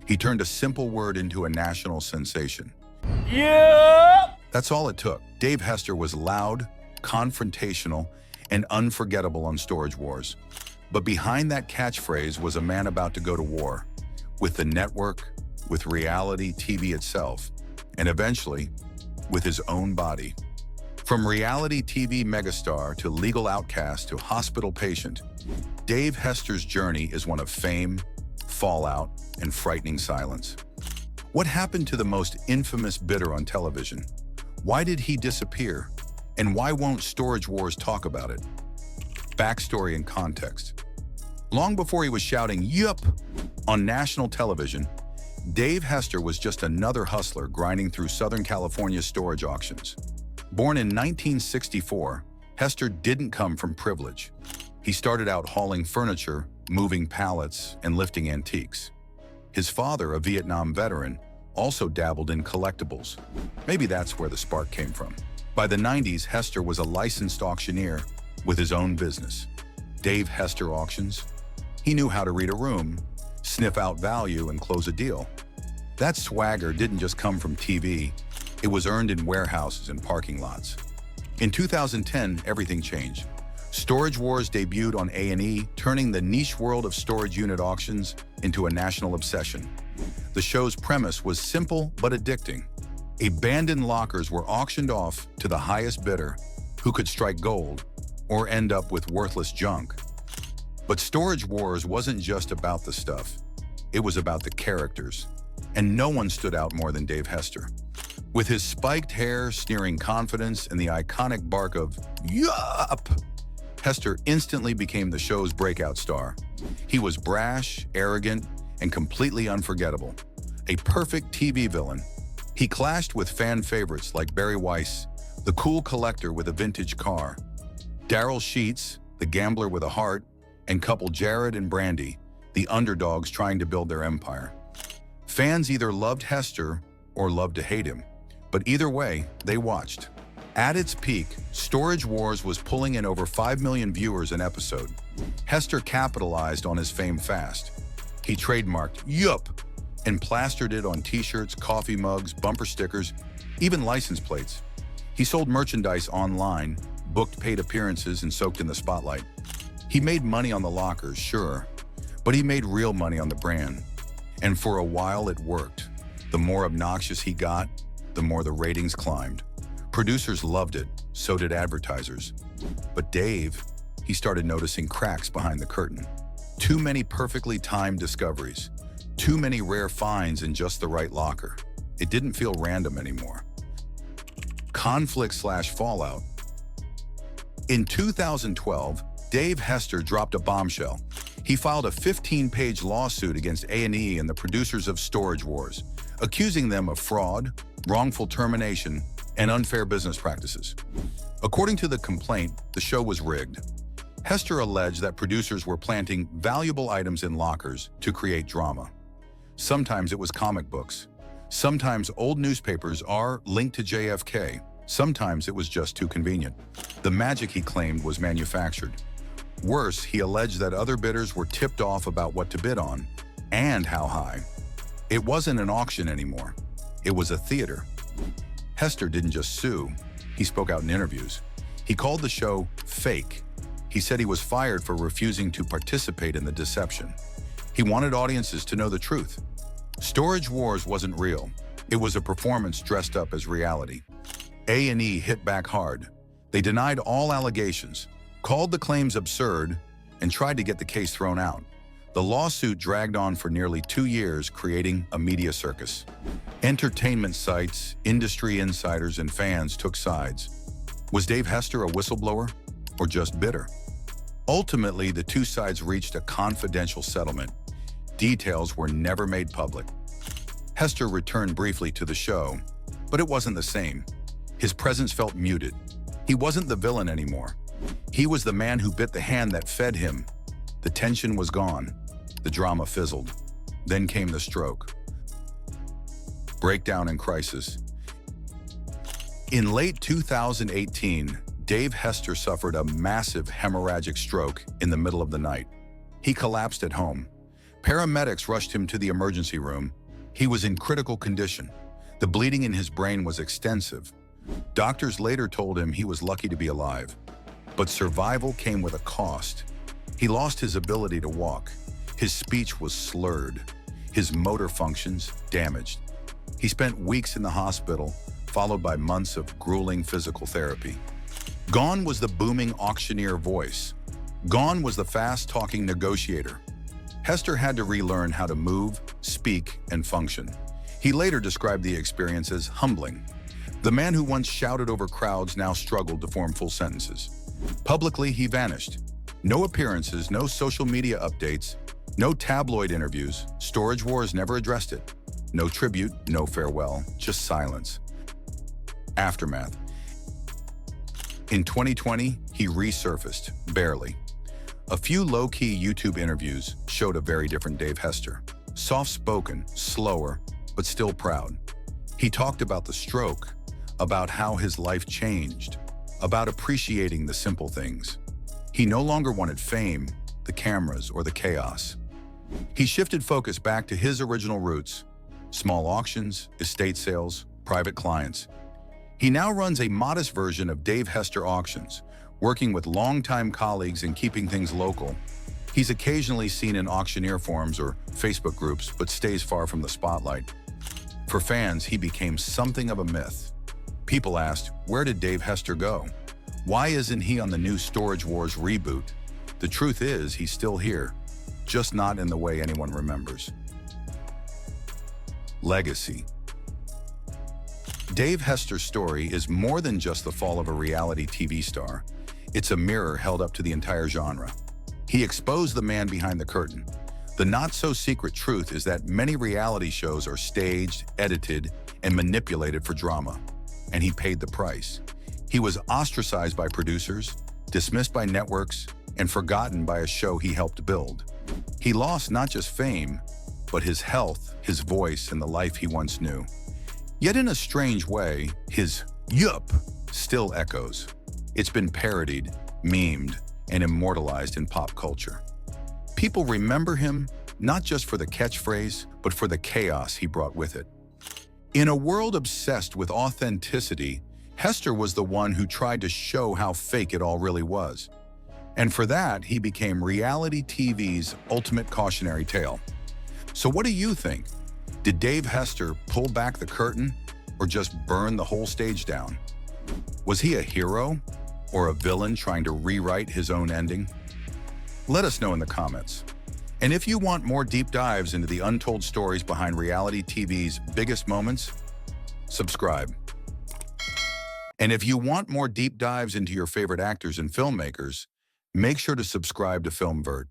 He turned a simple word into a national sensation. YUUUP! That's all it took. Dave Hester was loud, confrontational, and unforgettable on Storage Wars. But behind that catchphrase was a man about to go to war, with the network, with reality TV itself, and eventually, with his own body. From reality TV megastar to legal outcast to hospital patient, Dave Hester's journey is one of fame, fallout, and frightening silence. What happened to the most infamous bidder on television? Why did he disappear? And why won't Storage Wars talk about it? Backstory and context. Long before he was shouting "YUUUP" on national television, Dave Hester was just another hustler grinding through Southern California's storage auctions. Born in 1964, Hester didn't come from privilege. He started out hauling furniture, moving pallets, and lifting antiques. His father, a Vietnam veteran, also dabbled in collectibles. Maybe that's where the spark came from. By the 90s, Hester was a licensed auctioneer with his own business, Dave Hester Auctions. He knew how to read a room, sniff out value, and close a deal. That swagger didn't just come from TV, it was earned in warehouses and parking lots. In 2010, everything changed. Storage Wars debuted on A&E, turning the niche world of storage unit auctions into a national obsession. The show's premise was simple but addicting. Abandoned lockers were auctioned off to the highest bidder, who could strike gold or end up with worthless junk. But Storage Wars wasn't just about the stuff. It was about the characters. And no one stood out more than Dave Hester. With his spiked hair, sneering confidence, and the iconic bark of "YUUUP," Hester instantly became the show's breakout star. He was brash, arrogant, and completely unforgettable. A perfect TV villain. He clashed with fan favorites like Barry Weiss, the cool collector with a vintage car, Daryl Sheets, the gambler with a heart, and couple Jared and Brandy, the underdogs trying to build their empire. Fans either loved Hester or loved to hate him, but either way, they watched. At its peak, Storage Wars was pulling in over 5 million viewers an episode. Hester capitalized on his fame fast. He trademarked "YUUUP" and plastered it on t-shirts, coffee mugs, bumper stickers, even license plates. He sold merchandise online, booked paid appearances, and soaked in the spotlight. He made money on the lockers, sure, but he made real money on the brand. And for a while it worked. The more obnoxious he got, the more the ratings climbed. Producers loved it, so did advertisers. But Dave, he started noticing cracks behind the curtain. Too many perfectly timed discoveries. Too many rare finds in just the right locker. It didn't feel random anymore. Conflict/fallout. In 2012, Dave Hester dropped a bombshell. He filed a 15-page lawsuit against A&E and the producers of Storage Wars, accusing them of fraud, wrongful termination, and unfair business practices. According to the complaint, the show was rigged. Hester alleged that producers were planting valuable items in lockers to create drama. Sometimes it was comic books. Sometimes old newspapers are linked to JFK. Sometimes it was just too convenient. The magic, he claimed, was manufactured. Worse, he alleged that other bidders were tipped off about what to bid on and how high. It wasn't an auction anymore. It was a theater. Hester didn't just sue. He spoke out in interviews. He called the show fake. He said he was fired for refusing to participate in the deception. He wanted audiences to know the truth. Storage Wars wasn't real. It was a performance dressed up as reality. A&E hit back hard. They denied all allegations, called the claims absurd, and tried to get the case thrown out. The lawsuit dragged on for nearly 2 years, creating a media circus. Entertainment sites, industry insiders, and fans took sides. Was Dave Hester a whistleblower or just bitter? Ultimately, the two sides reached a confidential settlement. Details were never made public. Hester returned briefly to the show, but it wasn't the same. His presence felt muted. He wasn't the villain anymore. He was the man who bit the hand that fed him. The tension was gone. The drama fizzled. Then came the stroke. Breakdown and crisis. In late 2018, Dave Hester suffered a massive hemorrhagic stroke in the middle of the night. He collapsed at home. Paramedics rushed him to the emergency room. He was in critical condition. The bleeding in his brain was extensive. Doctors later told him he was lucky to be alive. But survival came with a cost. He lost his ability to walk. His speech was slurred. His motor functions damaged. He spent weeks in the hospital, followed by months of grueling physical therapy. Gone was the booming auctioneer voice. Gone was the fast-talking negotiator. Hester had to relearn how to move, speak, and function. He later described the experience as humbling. The man who once shouted over crowds now struggled to form full sentences. Publicly, he vanished. No appearances, no social media updates, no tabloid interviews. Storage Wars never addressed it. No tribute, no farewell, just silence. Aftermath. In 2020, he resurfaced, barely. A few low-key YouTube interviews showed a very different Dave Hester. Soft-spoken, slower, but still proud. He talked about the stroke, about how his life changed, about appreciating the simple things. He no longer wanted fame, the cameras, or the chaos. He shifted focus back to his original roots: small auctions, estate sales, private clients. He now runs a modest version of Dave Hester Auctions, working with longtime colleagues and keeping things local. He's occasionally seen in auctioneer forums or Facebook groups, but stays far from the spotlight. For fans, he became something of a myth. People asked, where did Dave Hester go? Why isn't he on the new Storage Wars reboot? The truth is, he's still here, just not in the way anyone remembers. Legacy. Dave Hester's story is more than just the fall of a reality TV star. It's a mirror held up to the entire genre. He exposed the man behind the curtain. The not-so-secret truth is that many reality shows are staged, edited, and manipulated for drama. And he paid the price. He was ostracized by producers, dismissed by networks, and forgotten by a show he helped build. He lost not just fame, but his health, his voice, and the life he once knew. Yet in a strange way, his YUUUP still echoes. It's been parodied, memed, and immortalized in pop culture. People remember him not just for the catchphrase, but for the chaos he brought with it. In a world obsessed with authenticity, Hester was the one who tried to show how fake it all really was. And for that, he became reality TV's ultimate cautionary tale. So what do you think? Did Dave Hester pull back the curtain or just burn the whole stage down? Was he a hero or a villain trying to rewrite his own ending? Let us know in the comments. And if you want more deep dives into the untold stories behind reality TV's biggest moments, subscribe. And if you want more deep dives into your favorite actors and filmmakers, make sure to subscribe to FilmVert.